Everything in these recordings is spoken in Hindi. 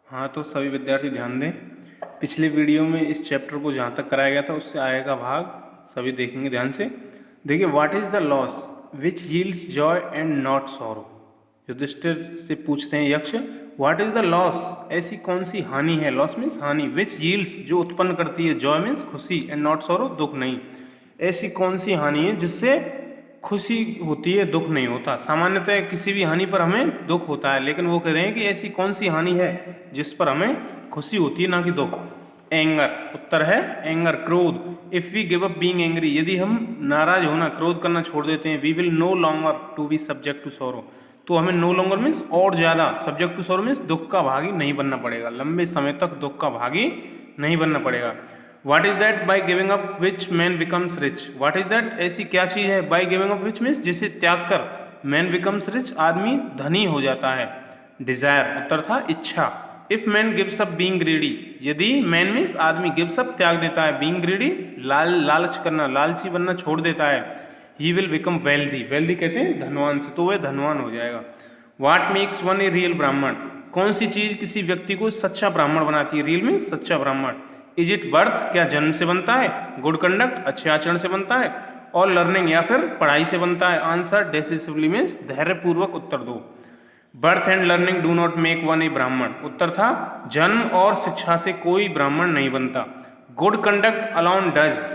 हाँ, तो सभी विद्यार्थी ध्यान दें। पिछले वीडियो में इस चैप्टर को जहाँ तक कराया गया था उससे आगे का भाग सभी देखेंगे ध्यान से। देखिए, what is the loss which yields joy and not sorrow. Yudhishthira से पूछते हैं यक्ष, व्हाट इज द लॉस, ऐसी कौन सी हानि है, लॉस मीन्स हानि, विच यील्ड्स जो उत्पन्न करती है, जॉय मीन्स खुशी, एंड नॉट सॉरो दुख नहीं। ऐसी कौन सी हानि है जिससे खुशी होती है, दुख नहीं होता। सामान्यतः किसी भी हानि पर हमें दुख होता है, लेकिन वो कह रहे हैं कि ऐसी कौन सी हानि है जिस पर हमें खुशी होती है, ना कि दुख। एंगर, उत्तर है एंगर, क्रोध। If we give up being angry, यदि हम नाराज होना, क्रोध करना छोड़ देते हैं, we will no longer to be subject to sorrow, तो हमें नो लॉन्गर मीन्स और ज्यादा, सब्जेक्ट टू सॉरो मीन्स दुख का भागी नहीं बनना पड़ेगा, लंबे समय तक दुख का भागी नहीं बनना पड़ेगा। What is that by giving up which man becomes rich, what is that, ऐसी क्या चीज है, by giving up which means जिसे त्याग कर, मैन बिकम्स रिच, आदमी धनी हो जाता है। डिजायर, उत्तर था इच्छा। If man gives up being greedy, यदि मैन मीन्स आदमी, गिव्स अप त्याग देता है, बीइंग ग्रीडी लालच करना, लालची बनना छोड़ देता है, he will become wealthy, wealthy कहते हैं धनवान से, तो वह धनवान हो जाएगा। What makes one a real ब्राह्मण, कौन सी चीज किसी व्यक्ति को सच्चा ब्राह्मण बनाती है, रियल मीन्स सच्चा ब्राह्मण। इज इट बर्थ, क्या जन्म से बनता है, गुड कंडक्ट, अच्छे आचरण से बनता है, और लर्निंग, या फिर पढ़ाई से बनता है। आंसर डेसिसिवली मीन्स धैर्यपूर्वक उत्तर दो। Birth and learning do not make one a Brahmin, उत्तर था जन्म और शिक्षा से कोई ब्राह्मण नहीं बनता। गुड कंडक्ट अलोन डज,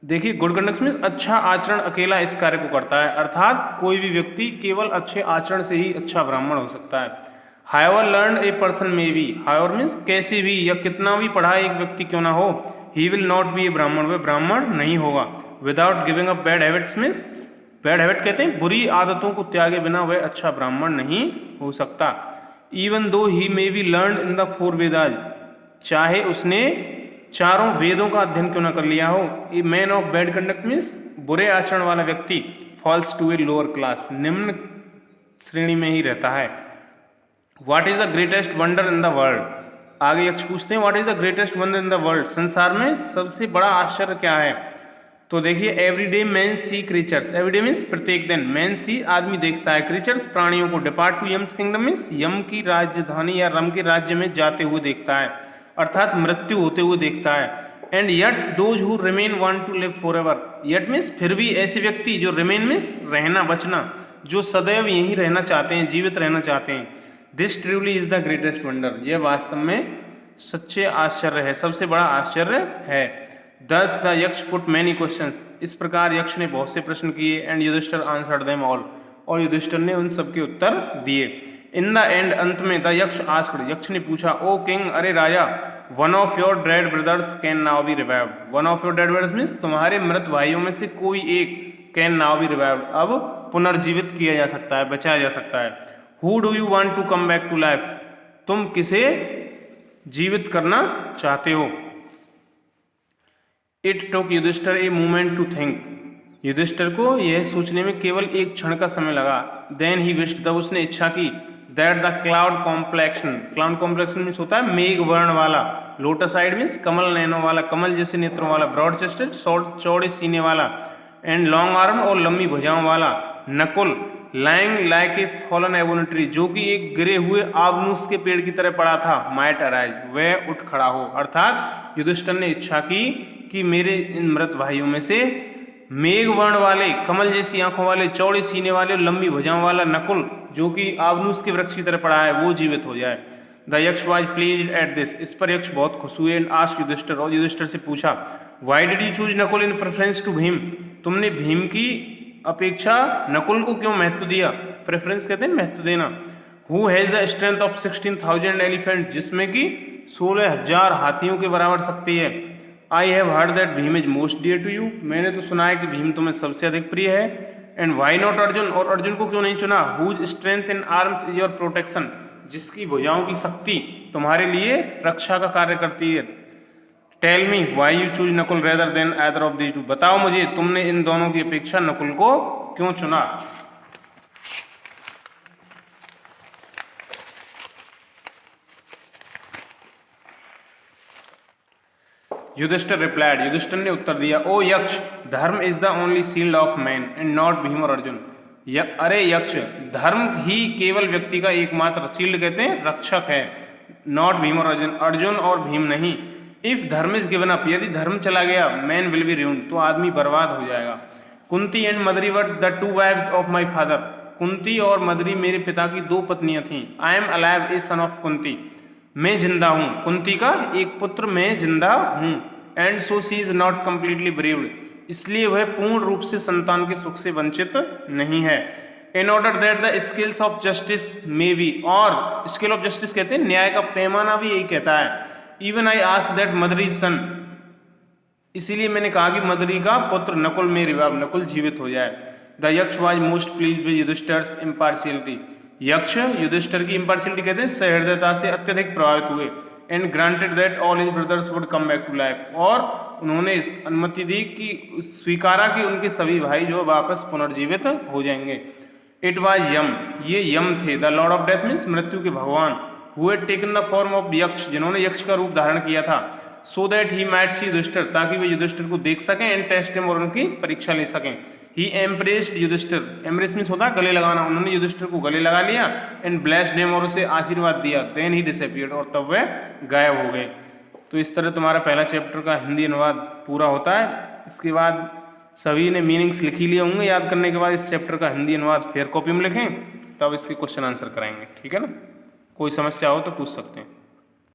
देखिए गुड कंडक्ट मीन्स अच्छा आचरण अकेला इस कार्य को करता है, अर्थात कोई भी व्यक्ति केवल अच्छे आचरण से ही अच्छा ब्राह्मण हो सकता है। However learn a person may be, however means कैसे भी या कितना भी पढ़ा एक व्यक्ति क्यों ना हो, ही विल नॉट बी ए ब्राह्मण, वह ब्राह्मण नहीं होगा। Without giving up bad habits means, bad habit कहते हैं बुरी आदतों को त्यागे बिना वह अच्छा ब्राह्मण नहीं हो सकता। Even though he may be learn in the four Vedas, चाहे उसने चारों वेदों का अध्ययन क्यों ना कर लिया हो। A man of bad conduct means बुरे आचरण वाला व्यक्ति, falls to a lower class, निम्न श्रेणी में ही रहता है। What is the greatest wonder in the world, आगे यक्ष पूछते हैं what is the greatest wonder in the world, संसार में सबसे बड़ा आश्चर्य क्या है। तो देखिए, everyday man see creatures, everyday means प्रत्येक दिन, मैन सी आदमी देखता है, क्रीचर्स प्राणियों को, depart to Yama's kingdom means Yama की राजधानी या रम के राज्य में जाते हुए देखता है, अर्थात मृत्यु होते हुए देखता है। And yet those who remain want to live for ever, yet means फिर भी ऐसे व्यक्ति जो रिमेन मीन्स रहना, बचना, जो सदैव यहीं रहना चाहते हैं, जीवित रहना चाहते हैं। This truly is the greatest wonder, यह वास्तव में सच्चे आश्चर्य है, सबसे बड़ा आश्चर्य है। दस द यक्ष पुट मैनी क्वेश्चंस, इस प्रकार यक्ष ने बहुत से प्रश्न किए। And Yudhishthira answered them all, और युधिष्ठिर ने उन सबके उत्तर दिए। इन द एंड, अंत में, द यक्ष आस्क्ड, यक्ष ने पूछा, ओ किंग, अरे राजा, one of your dead brothers can now be revived, one of your dead brothers means तुम्हारे मृत भाइयों में से कोई एक, कैन नाउ बी रिवाइव्ड, अब पुनर्जीवित किया जा सकता है, बचाया जा सकता है। Who do you want to come back to life, तुम किसे जीवित करना चाहते हो। It took Yudhishthira a moment to think, Yudhishthira को यह सोचने में केवल एक क्षण का समय लगा। देन ही विश्ड, तब उसने इच्छा की, that the cloud complexion, cloud complexion means होता है मेघ वर्ण वाला, लोटस आइड मीन्स कमल नयनों वाला, कमल जैसे नेत्रों वाला, ब्रॉड चेस्टेड चौड़े सीने वाला, एंड लॉन्ग आर्म और लंबी भुजाओं वाला, Nakul lying like a fallen ebon tree, जो कि एक गिरे हुए आबनूस के पेड़ की तरह पड़ा था, माइट अराइज, वह उठ खड़ा हो, अर्थात युधिष्ठिर ने इच्छा की कि मेरे इन मृत भाइयों में से मेघ वर्ण वाले, कमल जैसी आंखों वाले, चौड़े सीने वाले, लंबी भुजाओं वाला नकुल, जो कि आबनूस के वृक्ष की तरह पड़ा है, वो जीवित हो जाए। The Yaksha was pleased at this, इस पर यक्ष बहुत खुश हुए। एंड आस्क्ड युधिष्ठिर, और युधिष्ठिर से पूछा, why did you choose Nakul in preference to Bhim, तुमने भीम की अपेक्षा नकुल को क्यों महत्व दिया, प्रेफरेंस कहते हैं महत्व देना। Who has the strength of 16,000 elephant, जिसमें कि 16,000 हाथियों के बराबर शक्ति है। I have heard that Bhim is most dear to you, मैंने तो सुना है कि भीम तुम्हें सबसे अधिक प्रिय है। एंड वाई नॉट अर्जुन, और अर्जुन को क्यों नहीं चुना। Whose strength in arms is your protection, जिसकी भुजाओं की शक्ति तुम्हारे लिए रक्षा का कार्य करती है। Tell me why you choose Nakul rather than either of these two, बताओ मुझे तुमने इन दोनों की अपेक्षा नकुल को क्यों चुना। युधिष्ठिर रिप्लाइड, युधिष्ठिर ने उत्तर दिया, ओ यक्ष, धर्म is the only shield of man and not Bhim और अर्जुन, अरे यक्ष, धर्म ही केवल व्यक्ति का एकमात्र शील्ड कहते हैं रक्षक है, नॉट भीम और अर्जुन, अर्जुन और भीम नहीं। इफ धर्म इज गिवन अप, यदि धर्म चला गया, मैन विल बी ruined, तो आदमी बर्बाद हो जाएगा। Kunti and Madri were the two wives of my father, Kunti और मदरी मेरे पिता की दो पत्नियां थीं। I am alive a son of Kunti, मैं जिंदा हूँ, कुंती का एक पुत्र मैं जिंदा हूँ। And so she is not completely braved, इसलिए वह पूर्ण रूप से संतान के सुख से वंचित नहीं है। In order that the scales of justice may be, और स्केल ऑफ जस्टिस कहते हैं न्याय का पैमाना भी यही कहता है। इवन आई आस्क दैट मदरी सन, इसीलिए मैंने कहा कि मदरी का पुत्र नकुल में रिवाइव, नकुल जीवित हो जाए। The Yaksha was most pleased with Yudhishthira's impartiality, Yaksha Yudhishthira की इम्पार्शियलिटी कहते हैं सहृदयता से अत्यधिक प्रभावित हुए। And granted that all his brothers would come back to life, और उन्होंने अनुमति दी कि स्वीकारा कि उनके सभी भाई जो वापस पुनर्जीवित हो जाएंगे। इट वाज यम, ये यम थे, the lord of death means मृत्यु के भगवान, who had taken the form of Yaksha, जिन्होंने यक्ष का रूप धारण किया था। So that he might see Yudhishthira, ताकि वे युधिष्ठिर को देख सकें, एंड टेस्ट हिम, और उनकी परीक्षा ले सकें। ही एम्ब्रेस्ड युधिष्ठिर, एम्ब्रेस मीन्स होता है गले लगाना, उन्होंने युधिष्ठिर को गले लगा लिया। एंड ब्लेस्ड हिम, और उसे आशीर्वाद दिया। देन ही डिसअपीयर्ड, और तब वे गायब हो गए। तो इस तरह तुम्हारा पहला चैप्टर का हिंदी अनुवाद पूरा होता है। इसके बाद सभी ने मीनिंग्स लिख ही लिए होंगे, याद करने के बाद इस चैप्टर का हिंदी अनुवाद फेयर कॉपी में लिखें, तब इसके क्वेश्चन आंसर कराएंगे। ठीक है ना, कोई समस्या हो तो पूछ सकते हैं।